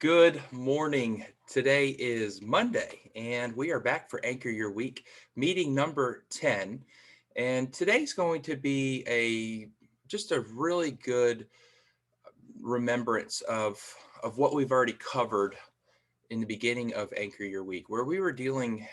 Good morning. Today is Monday, and we are back for Anchor Your Week, meeting number 10. And today's going to be just a really good remembrance of what we've already covered in the beginning of Anchor Your Week, where we were dealing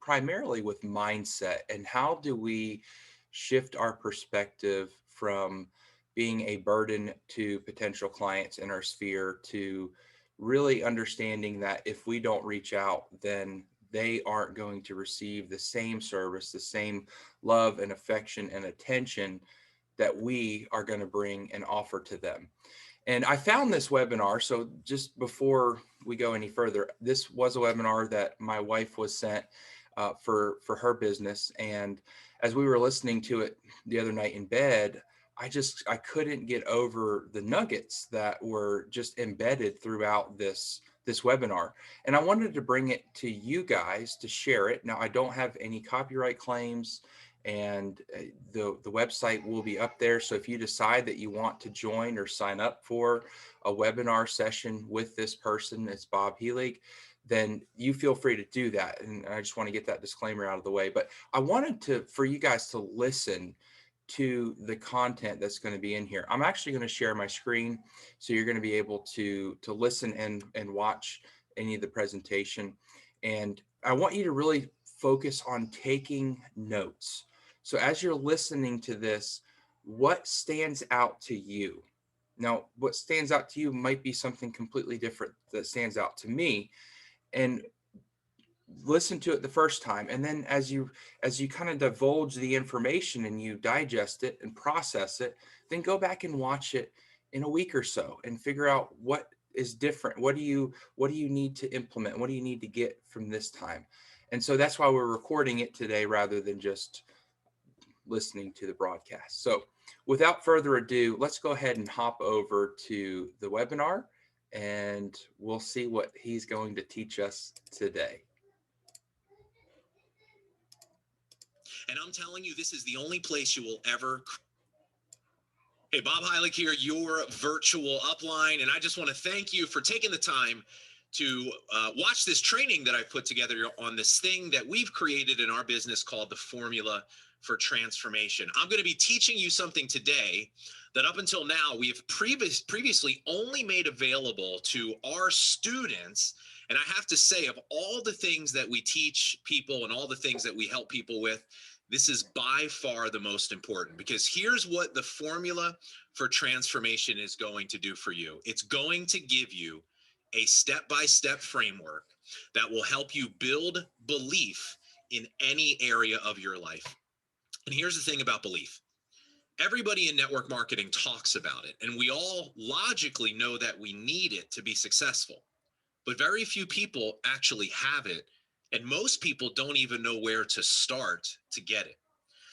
primarily with mindset and how do we shift our perspective from being a burden to potential clients in our sphere to really understanding that if we don't reach out, then they aren't going to receive the same service, the same love and affection and attention that we are going to bring and offer to them. And I found this webinar. So just before we go any further, this was a webinar that my wife was sent for her business. And as we were listening to it the other night in bed, I couldn't get over the nuggets that were just embedded throughout this webinar. And I wanted to bring it to you guys to share it. Now, I don't have any copyright claims, and the website will be up there. So if you decide that you want to join or sign up for a webinar session with this person, it's Bob Helig, then you feel free to do that. And I just want to get that disclaimer out of the way. But I wanted for you guys to listen to the content that's going to be in here. I'm actually going to share my screen, so you're going to be able to listen and watch any of the presentation. And I want you to really focus on taking notes. So as you're listening to this, what stands out to you? Now, what stands out to you might be something completely different that stands out to me. And listen to it the first time, and then as you kind of divulge the information and you digest it and process it, then go back and watch it in a week or so and figure out what is different. What do you need to implement? What do you need to get from this time? And so that's why we're recording it today rather than just listening to the broadcast. So without further ado, let's go ahead and hop over to the webinar, and we'll see what he's going to teach us today. And I'm telling you, this is the only place you will ever. Hey, Bob Heilig here, your virtual upline. And I just want to thank you for taking the time to watch this training that I put together on this thing that we've created in our business called the Formula for Transformation. I'm going to be teaching you something today that up until now we have previously only made available to our students. And I have to say, of all the things that we teach people and all the things that we help people with, this is by far the most important, because here's what the Formula for Transformation is going to do for you. It's going to give you a step-by-step framework that will help you build belief in any area of your life. And here's the thing about belief. Everybody in network marketing talks about it, and we all logically know that we need it to be successful. But very few people actually have it, and most people don't even know where to start to get it.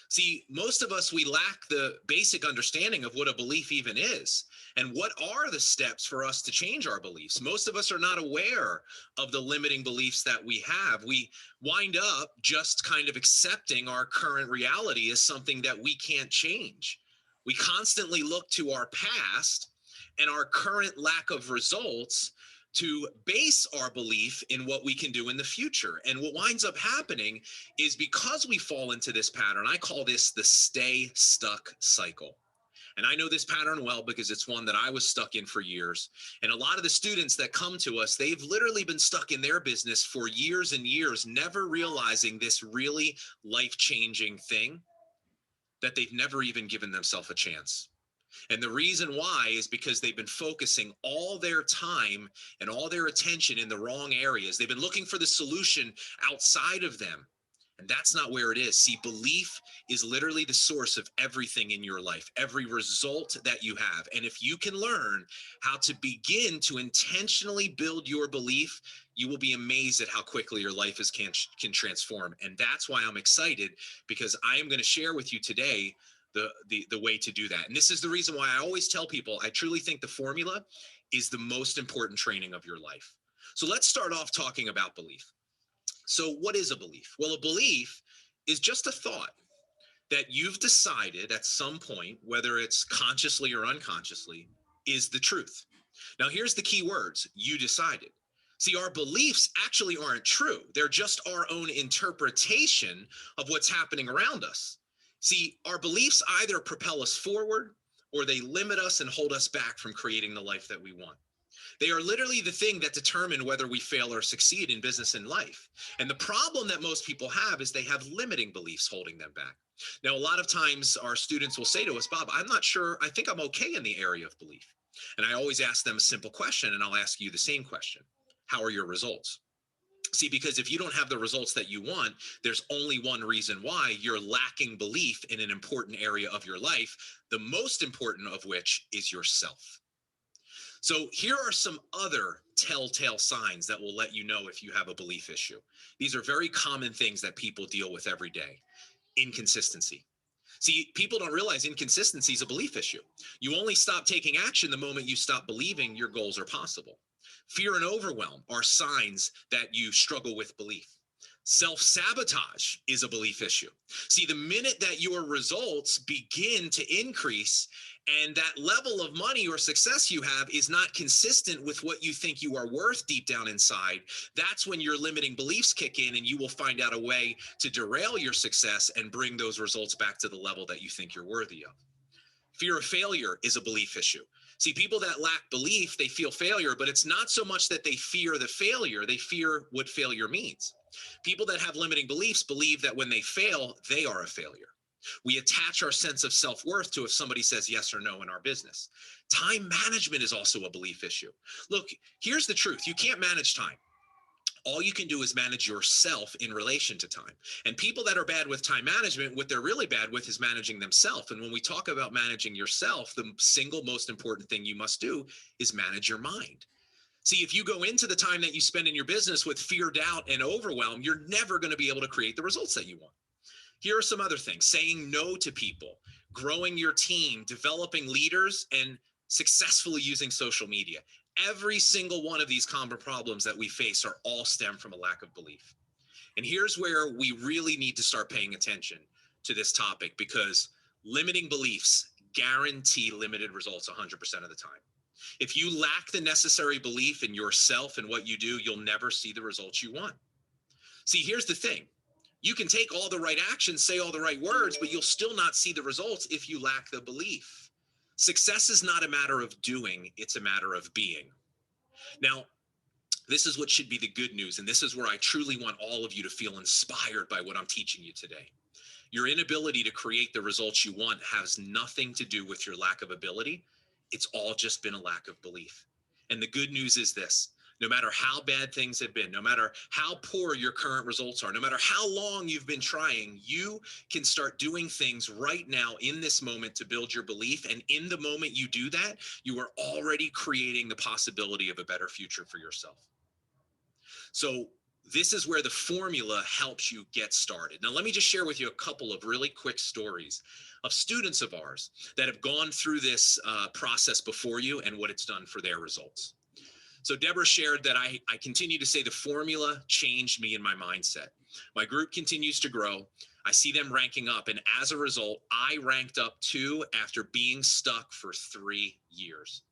See, most of us, we lack the basic understanding of what a belief even is. And what are the steps for us to change our beliefs? Most of us are not aware of the limiting beliefs that we have. We wind up just kind of accepting our current reality as something that we can't change. We constantly look to our past and our current lack of results to base our belief in what we can do in the future. And what winds up happening is, because we fall into this pattern, I call this the stay stuck cycle. And I know this pattern well because it's one that I was stuck in for years. And a lot of the students that come to us, they've literally been stuck in their business for years and years, never realizing this really life-changing thing that they've never even given themselves a chance. And the reason why is because they've been focusing all their time and all their attention in the wrong areas. They've been looking for the solution outside of them. And that's not where it is. See, belief is literally the source of everything in your life, every result that you have. And if you can learn how to begin to intentionally build your belief, you will be amazed at how quickly your life can transform. And that's why I'm excited, because I am going to share with you today the way to do that. And this is the reason why I always tell people, I truly think the formula is the most important training of your life. So let's start off talking about belief. So what is a belief? Well, a belief is just a thought that you've decided at some point, whether it's consciously or unconsciously, is the truth. Now, here's the key words: you decided. See, our beliefs actually aren't true. They're just our own interpretation of what's happening around us. See, our beliefs either propel us forward or they limit us and hold us back from creating the life that we want. They are literally the thing that determine whether we fail or succeed in business and life. And the problem that most people have is they have limiting beliefs holding them back. Now, a lot of times our students will say to us, Bob, I'm not sure, I think I'm okay in the area of belief. And I always ask them a simple question, and I'll ask you the same question: how are your results? See, because if you don't have the results that you want, there's only one reason why: you're lacking belief in an important area of your life, the most important of which is yourself. So here are some other telltale signs that will let you know if you have a belief issue. These are very common things that people deal with every day. Inconsistency. See, people don't realize inconsistency is a belief issue. You only stop taking action the moment you stop believing your goals are possible. Fear and overwhelm are signs that you struggle with belief. Self-sabotage is a belief issue. See, the minute that your results begin to increase and that level of money or success you have is not consistent with what you think you are worth deep down inside, that's when your limiting beliefs kick in, and you will find out a way to derail your success and bring those results back to the level that you think you're worthy of. Fear of failure is a belief issue. See, people that lack belief, they feel failure, but it's not so much that they fear the failure, they fear what failure means. People that have limiting beliefs believe that when they fail, they are a failure. We attach our sense of self-worth to if somebody says yes or no in our business. Time management is also a belief issue. Look, here's the truth: you can't manage time. All you can do is manage yourself in relation to time. And people that are bad with time management, what they're really bad with is managing themselves. And when we talk about managing yourself, the single most important thing you must do is manage your mind. See, if you go into the time that you spend in your business with fear, doubt, and overwhelm, you're never going to be able to create the results that you want. Here are some other things: saying no to people, growing your team, developing leaders, and successfully using social media. Every single one of these common problems that we face are all stem from a lack of belief. And here's where we really need to start paying attention to this topic, because limiting beliefs guarantee limited results 100% of the time. If you lack the necessary belief in yourself and what you do, you'll never see the results you want. See, here's the thing: you can take all the right actions, say all the right words, but you'll still not see the results if you lack the belief. Success is not a matter of doing, it's a matter of being. Now, this is what should be the good news, and this is where I truly want all of you to feel inspired by what I'm teaching you today. Your inability to create the results you want has nothing to do with your lack of ability. It's all just been a lack of belief. And the good news is this: no matter how bad things have been, no matter how poor your current results are, no matter how long you've been trying, you can start doing things right now in this moment to build your belief. And in the moment you do that, you are already creating the possibility of a better future for yourself. So this is where the formula helps you get started. Now, let me just share with you a couple of really quick stories of students of ours that have gone through this process before you and what it's done for their results. So Deborah shared that I continue to say the formula changed me in my mindset. My group continues to grow. I see them ranking up. And as a result, I ranked up too after being stuck for 3 years.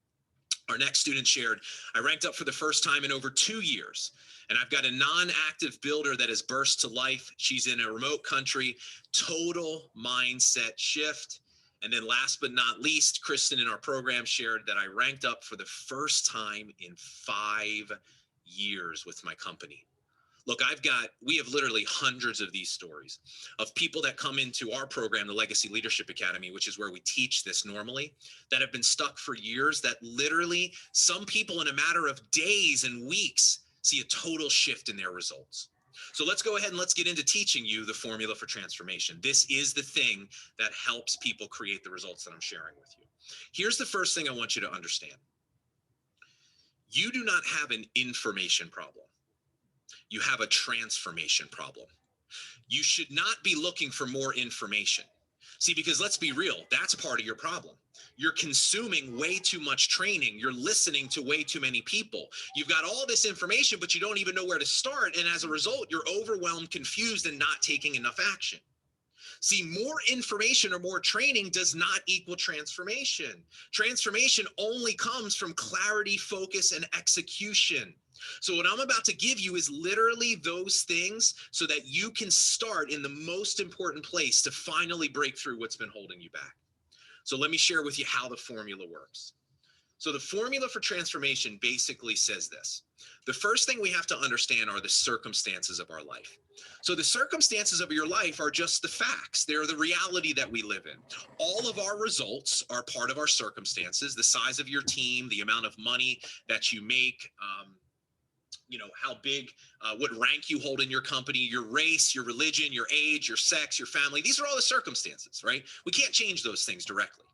Our next student shared, I ranked up for the first time in over 2 years. And I've got a non-active builder that has burst to life. She's in a remote country. Total mindset shift. And then last but not least, Kristen in our program shared that I ranked up for the first time in 5 years with my company. Look, we have literally hundreds of these stories of people that come into our program, the Legacy Leadership Academy, which is where we teach this normally, that have been stuck for years, that literally some people in a matter of days and weeks see a total shift in their results. So let's go ahead and let's get into teaching you the formula for transformation. This is the thing that helps people create the results that I'm sharing with you. Here's the first thing I want you to understand. You do not have an information problem. You have a transformation problem. You should not be looking for more information. See, because let's be real, that's part of your problem. You're consuming way too much training. You're listening to way too many people. You've got all this information, but you don't even know where to start. And as a result, you're overwhelmed, confused, and not taking enough action. See, more information or more training does not equal transformation. Transformation only comes from clarity, focus, and execution. So, what I'm about to give you is literally those things so that you can start in the most important place to finally break through what's been holding you back. So, let me share with you how the formula works. So the formula for transformation basically says this. The first thing we have to understand are the circumstances of our life. So the circumstances of your life are just the facts. They're the reality that we live in. All of our results are part of our circumstances, the size of your team, the amount of money that you make, how big, what rank you hold in your company, your race, your religion, your age, your sex, your family. These are all the circumstances, right? We can't change those things directly.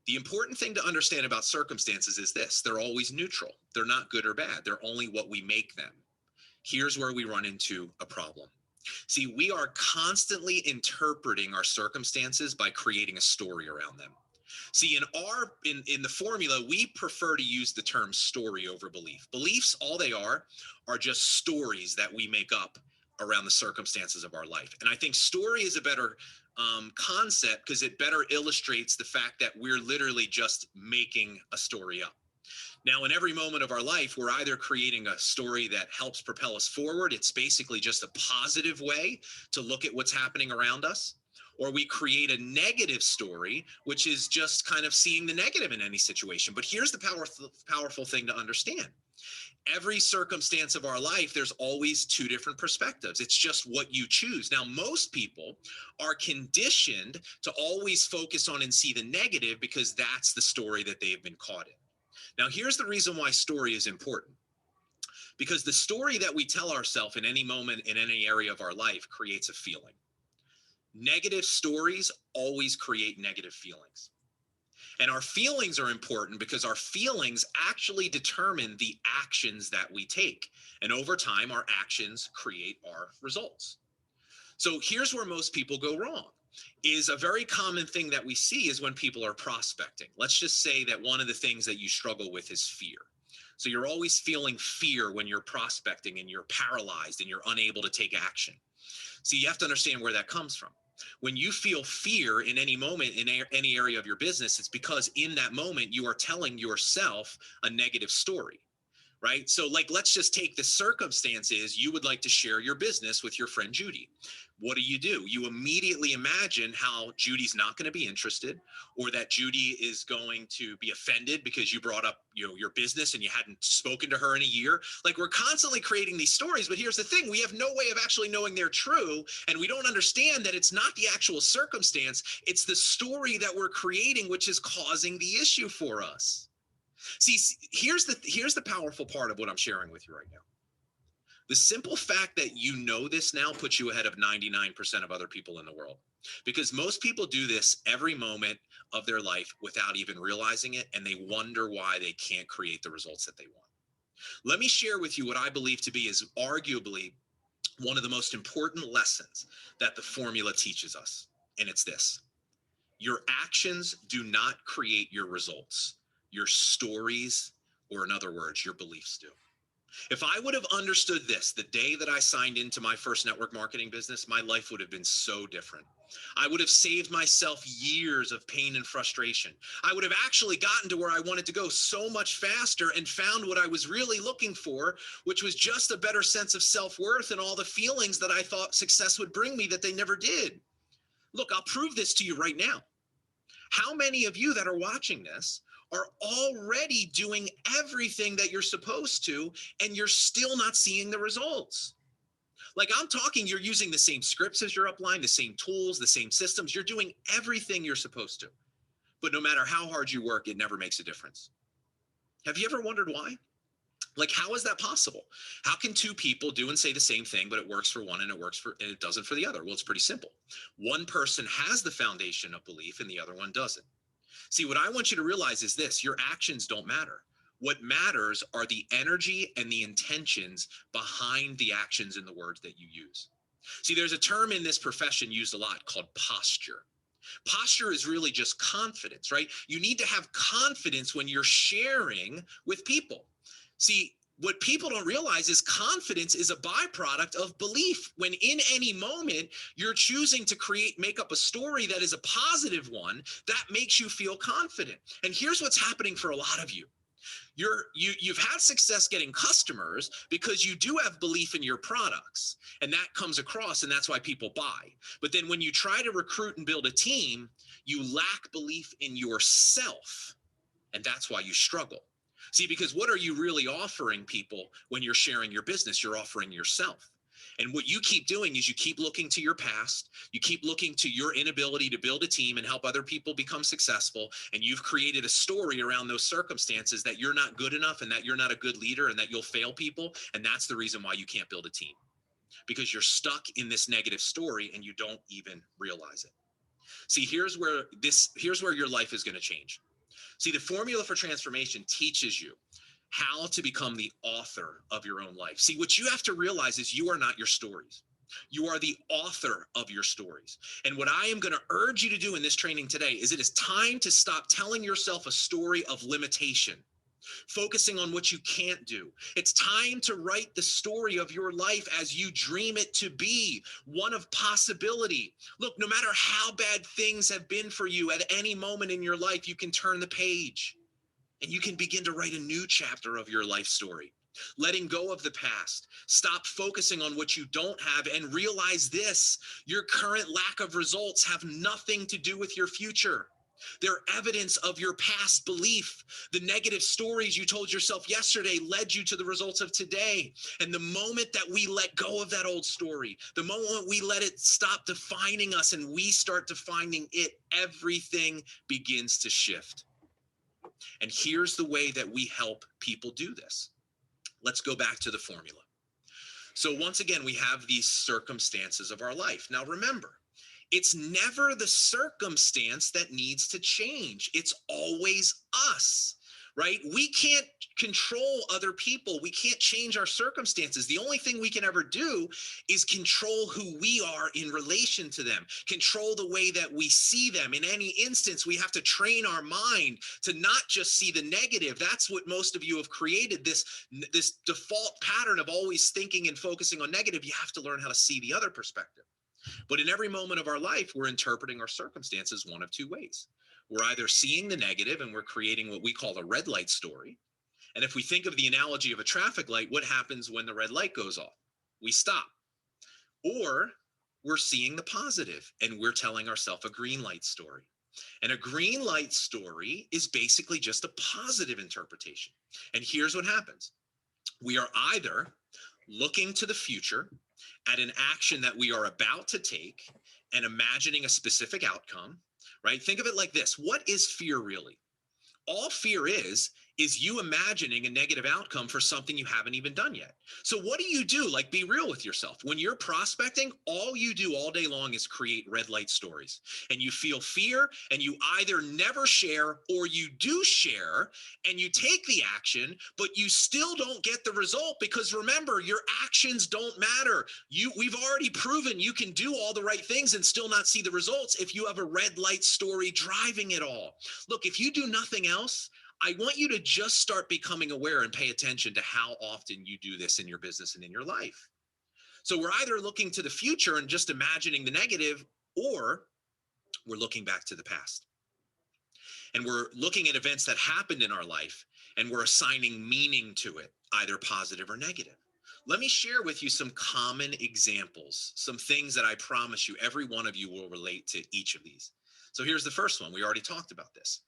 The important thing to understand about circumstances is this: they're always neutral. They're not good or bad. They're only what we make them. Here's where we run into a problem. See, we are constantly interpreting our circumstances by creating a story around them. See, in the formula, we prefer to use the term story over belief. Beliefs, all they are just stories that we make up around the circumstances of our life. And I think story is a better concept because it better illustrates the fact that we're literally just making a story up. Now, in every moment of our life, we're either creating a story that helps propel us forward. It's basically just a positive way to look at what's happening around us. Or we create a negative story, which is just kind of seeing the negative in any situation. But here's the powerful thing to understand. Every circumstance of our life, there's always two different perspectives. It's just what you choose. Now, most people are conditioned to always focus on and see the negative because that's the story that they've been caught in. Now, here's the reason why story is important. Because the story that we tell ourselves in any moment, in any area of our life, creates a feeling. Negative stories always create negative feelings. And our feelings are important because our feelings actually determine the actions that we take. And over time, our actions create our results. So here's where most people go wrong. Is a very common thing that we see is when people are prospecting. Let's just say that one of the things that you struggle with is fear. So you're always feeling fear when you're prospecting and you're paralyzed and you're unable to take action. See, you have to understand where that comes from. When you feel fear in any moment in any area of your business, it's because in that moment you are telling yourself a negative story, right? So like, let's just take the circumstances. You would like to share your business with your friend Judy. What do? You immediately imagine how Judy's not going to be interested, or that Judy is going to be offended because you brought up your business and you hadn't spoken to her in a year. Like, we're constantly creating these stories, but here's the thing: we have no way of actually knowing they're true, and we don't understand that it's not the actual circumstance, it's the story that we're creating which is causing the issue for us. See, here's the powerful part of what I'm sharing with you right now. The simple fact that you know this now puts you ahead of 99% of other people in the world, because most people do this every moment of their life without even realizing it, and they wonder why they can't create the results that they want. Let me share with you what I believe to be is arguably one of the most important lessons that the formula teaches us, and it's this: your actions do not create your results. Your stories, or in other words, your beliefs do. If I would have understood this the day that I signed into my first network marketing business, my life would have been so different. I would have saved myself years of pain and frustration. I would have actually gotten to where I wanted to go so much faster and found what I was really looking for, which was just a better sense of self-worth and all the feelings that I thought success would bring me that they never did. Look, I'll prove this to you right now. How many of you that are watching this are already doing everything that you're supposed to, and you're still not seeing the results? Like, I'm talking, you're using the same scripts as your upline, the same tools, the same systems. You're doing everything you're supposed to. But no matter how hard you work, it never makes a difference. Have you ever wondered why? Like, how is that possible? How can two people do and say the same thing, but it works for one and it doesn't for the other? Well, it's pretty simple. One person has the foundation of belief and the other one doesn't. See, what I want you to realize is this: your actions don't matter. What matters are the energy and the intentions behind the actions and the words that you use. See, there's a term in this profession used a lot called posture. Posture is really just confidence, right? You need to have confidence when you're sharing with people. See, What people don't realize is confidence is a byproduct of belief. When in any moment you're choosing to make up a story that is a positive one, that makes you feel confident. And here's what's happening for a lot of you. You've had success getting customers because you do have belief in your products, and that comes across, and that's why people buy. But then when you try to recruit and build a team, you lack belief in yourself, and that's why you struggle. See, because what are you really offering people when you're sharing your business? You're offering yourself. And what you keep doing is you keep looking to your past, you keep looking to your inability to build a team and help other people become successful. And you've created a story around those circumstances that you're not good enough and that you're not a good leader and that you'll fail people. And that's the reason why you can't build a team, because you're stuck in this negative story and you don't even realize it. See, here's where your life is going to change. See, the formula for transformation teaches you how to become the author of your own life. See, what you have to realize is you are not your stories. You are the author of your stories. And what I am going to urge you to do in this training today is it is time to stop telling yourself a story of limitation, focusing on what you can't do. It's time to write the story of your life as you dream it to be, one of possibility. Look, no matter how bad things have been for you at any moment in your life, you can turn the page and you can begin to write a new chapter of your life story. Letting go of the past. Stop focusing on what you don't have and realize this: your current lack of results have nothing to do with your future. They're evidence of your past belief. The negative stories you told yourself yesterday led you to the results of today. And the moment that we let go of that old story, the moment we let it stop defining us and we start defining it, everything begins to shift. And here's the way that we help people do this. Let's go back to the formula. So once again, we have these circumstances of our life. Now remember, it's never the circumstance that needs to change. It's always us, right? We can't control other people. We can't change our circumstances. The only thing we can ever do is control who we are in relation to them, control the way that we see them. In any instance, we have to train our mind to not just see the negative. That's what most of you have created, this default pattern of always thinking and focusing on negative. You have to learn how to see the other perspective. But in every moment of our life, we're interpreting our circumstances one of two ways. We're either seeing the negative and we're creating what we call a red light story. And if we think of the analogy of a traffic light, what happens when the red light goes off? We stop. Or we're seeing the positive and we're telling ourselves a green light story. And a green light story is basically just a positive interpretation. And here's what happens. We are either looking to the future at an action that we are about to take and imagining a specific outcome, right? Think of it like this. What is fear really? All fear is you imagining a negative outcome for something you haven't even done yet. So what do? Like, be real with yourself. When you're prospecting, all you do all day long is create red light stories. And you feel fear and you either never share or you do share and you take the action, but you still don't get the result because remember, your actions don't matter. We've already proven you can do all the right things and still not see the results if you have a red light story driving it all. Look, if you do nothing else, I want you to just start becoming aware and pay attention to how often you do this in your business and in your life. So we're either looking to the future and just imagining the negative, or we're looking back to the past. And we're looking at events that happened in our life and we're assigning meaning to it, either positive or negative. Let me share with you some common examples, some things that I promise you every one of you will relate to each of these. So here's the first one. We already talked about this.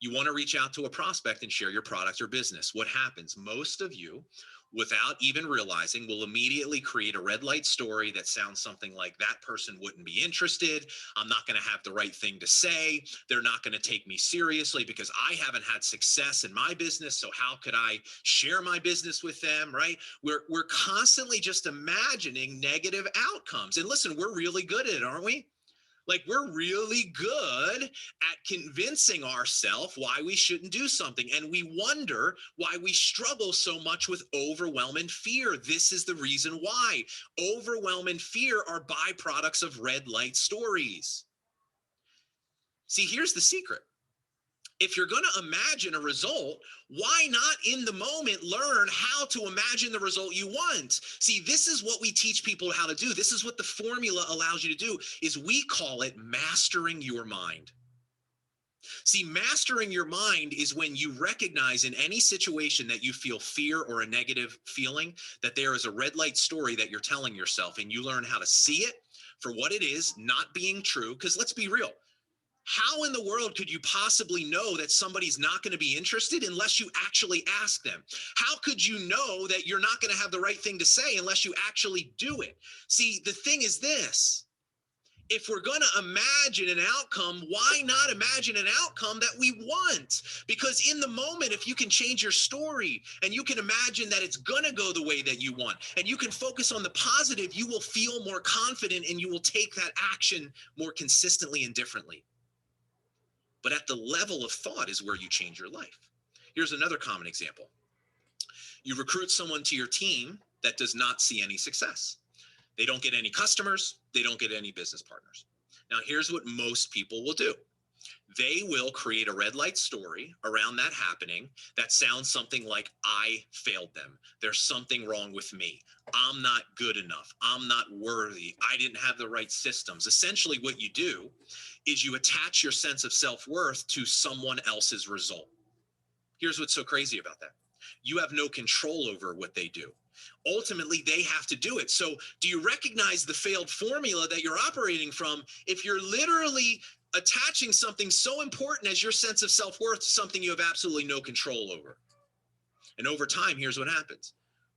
You want to reach out to a prospect and share your product or business. What happens? Most of you, without even realizing, will immediately create a red light story that sounds something like, that person wouldn't be interested. I'm not going to have the right thing to say. They're not going to take me seriously because I haven't had success in my business. So how could I share my business with them, right? We're constantly just imagining negative outcomes. And listen, we're really good at it, aren't we? Like, we're really good at convincing ourselves why we shouldn't do something. And we wonder why we struggle so much with overwhelm and fear. This is the reason why. Overwhelm and fear are byproducts of red light stories. See, here's the secret. If you're going to imagine a result, why not in the moment learn how to imagine the result you want? See, this is what we teach people how to do. This is what the formula allows you to do, is we call it mastering your mind. See, mastering your mind is when you recognize in any situation that you feel fear or a negative feeling that there is a red light story that you're telling yourself, and you learn how to see it for what it is, not being true. Because let's be real, how in the world could you possibly know that somebody's not going to be interested unless you actually ask them? How could you know that you're not going to have the right thing to say unless you actually do it? See, the thing is this: if we're going to imagine an outcome, why not imagine an outcome that we want? Because in the moment, if you can change your story and you can imagine that it's going to go the way that you want, and you can focus on the positive, you will feel more confident and you will take that action more consistently and differently. But at the level of thought is where you change your life. Here's another common example. You recruit someone to your team that does not see any success. They don't get any customers. They don't get any business partners. Now, here's what most people will do. They will create a red light story around that happening that sounds something like, I failed them. There's something wrong with me. I'm not good enough. I'm not worthy. I didn't have the right systems. Essentially, what you do is you attach your sense of self-worth to someone else's result. Here's what's so crazy about that. You have no control over what they do. Ultimately, they have to do it. So do you recognize the failed formula that you're operating from if you're literally attaching something so important as your sense of self-worth to something you have absolutely no control over? And over time, here's what happens.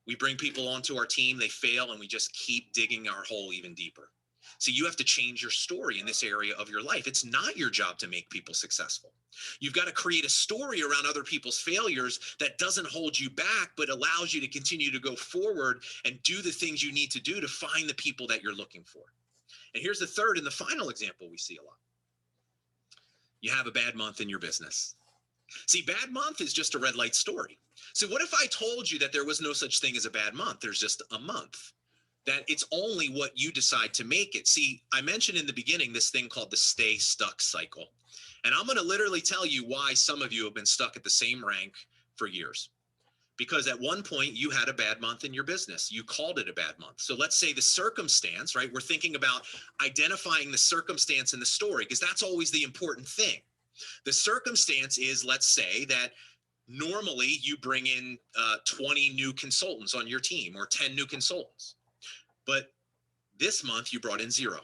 We bring people onto our team, they fail, and we just keep digging our hole even deeper. So you have to change your story in this area of your life. It's not your job to make people successful. You've got to create a story around other people's failures that doesn't hold you back, but allows you to continue to go forward and do the things you need to do to find the people that you're looking for. And here's the third and the final example we see a lot. You have a bad month in your business. See, bad month is just a red light story. So what if I told you that there was no such thing as a bad month? There's just a month. That it's only what you decide to make it. See, I mentioned in the beginning this thing called the stay stuck cycle. And I'm going to literally tell you why some of you have been stuck at the same rank for years. Because at one point you had a bad month in your business. You called it a bad month. So let's say the circumstance, right? We're thinking about identifying the circumstance in the story, because that's always the important thing. The circumstance is, let's say that normally you bring in 20 new consultants on your team, or 10 new consultants. But this month you brought in 0.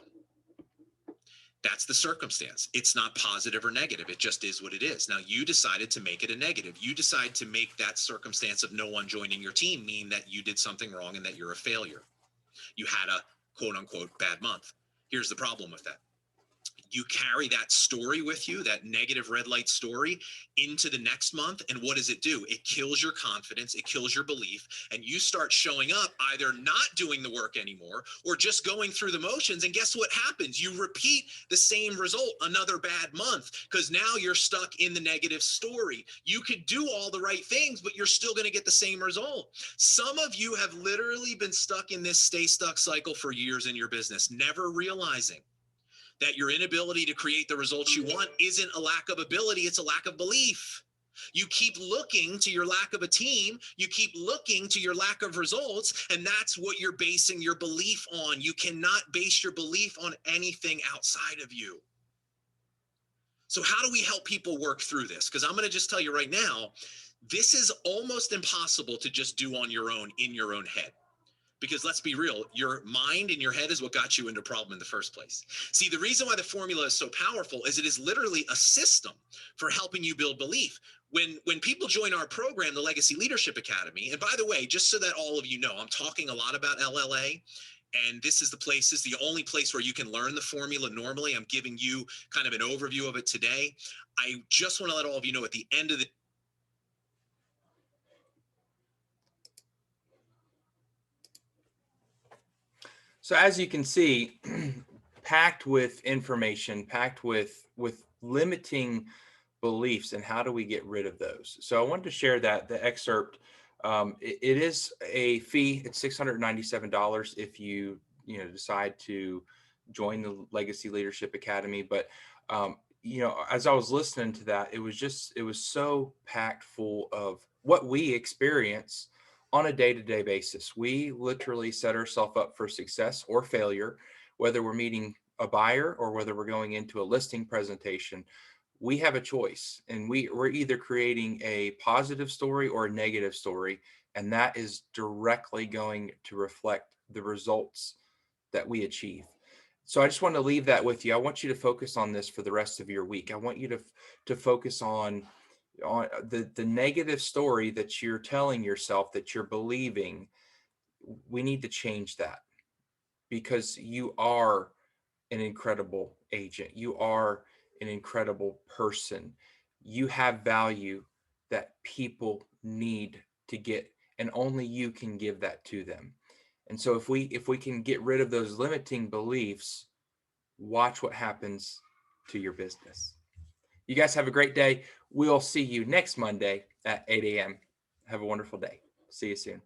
That's the circumstance. It's not positive or negative. It just is what it is. Now, you decided to make it a negative. You decide to make that circumstance of no one joining your team mean that you did something wrong and that you're a failure. You had a quote unquote bad month. Here's the problem with that. You carry that story with you, that negative red light story, into the next month. And what does it do? It kills your confidence. It kills your belief. And you start showing up either not doing the work anymore or just going through the motions. And guess what happens? You repeat the same result, another bad month, because now you're stuck in the negative story. You could do all the right things, but you're still going to get the same result. Some of you have literally been stuck in this stay stuck cycle for years in your business, never realizing that your inability to create the results you want isn't a lack of ability, it's a lack of belief. You keep looking to your lack of a team, you keep looking to your lack of results, and that's what you're basing your belief on. You cannot base your belief on anything outside of you. So how do we help people work through this? Because I'm going to just tell you right now, this is almost impossible to just do on your own, in your own head. Because let's be real, your mind and your head is what got you into a problem in the first place. See, the reason why the formula is so powerful is it is literally a system for helping you build belief. When people join our program, the Legacy Leadership Academy, and by the way, just so that all of you know, I'm talking a lot about LLA, and this is the only place where you can learn the formula normally. I'm giving you kind of an overview of it today. I just want to let all of you know at the end of the So as you can see, packed with information, packed with limiting beliefs, and how do we get rid of those? So I wanted to share that the excerpt. It is a fee. It's $697 if you decide to join the Legacy Leadership Academy. But as I was listening to that, it was so packed full of what we experience on a day-to-day basis. We literally set ourselves up for success or failure, whether we're meeting a buyer or whether we're going into a listing presentation. We have a choice, and we're either creating a positive story or a negative story, and that is directly going to reflect the results that we achieve. So I just want to leave that with you. I want you to focus on this for the rest of your week. I want you to focus on the negative story that you're telling yourself, that you're believing. We need to change that, because you are an incredible agent. You are an incredible person. You have value that people need to get, and only you can give that to them. And so if we can get rid of those limiting beliefs, watch what happens to your business. You guys have a great day. We'll see you next Monday at 8 a.m. Have a wonderful day. See you soon.